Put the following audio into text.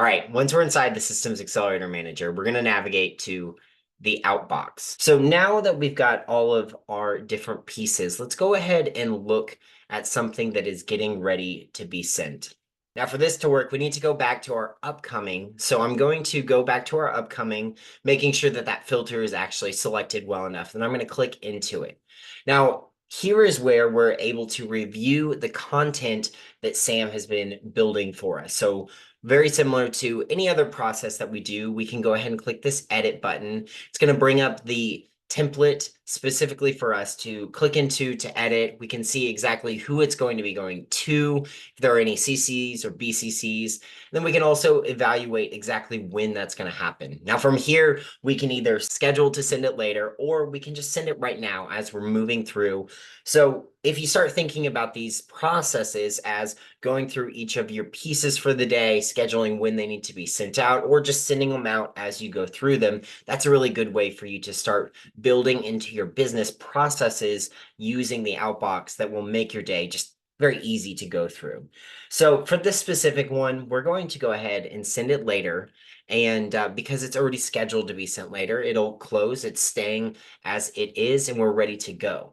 All right, once we're inside the Systems Accelerator Manager, we're going to navigate to the Outbox. So now that we've got all of our different pieces, let's go ahead and look at something that is getting ready to be sent. Now, for this to work, we need to go back to our upcoming. So I'm going to go back to our upcoming, making sure that that filter is actually selected well enough. And I'm going to click into it. Now, here is where we're able to review the content that Sam has been building for us. So very similar to any other process that we do, we can go ahead and click this edit button. It's going to bring up the template specifically for us to click into to edit. We can see exactly who it's going to be going to, if there are any CCs or BCCs. Then we can also evaluate exactly when that's going to happen. Now from here, we can either schedule to send it later, or we can just send it right now as we're moving through. So if you start thinking about these processes as going through each of your pieces for the day, scheduling when they need to be sent out, or just sending them out as you go through them, that's a really good way for you to start building into your business processes using the Outbox that will make your day just very easy to go through. So for this specific one, we're going to go ahead and send it later. And because it's already scheduled to be sent later, it'll close. It's staying as it is, and we're ready to go.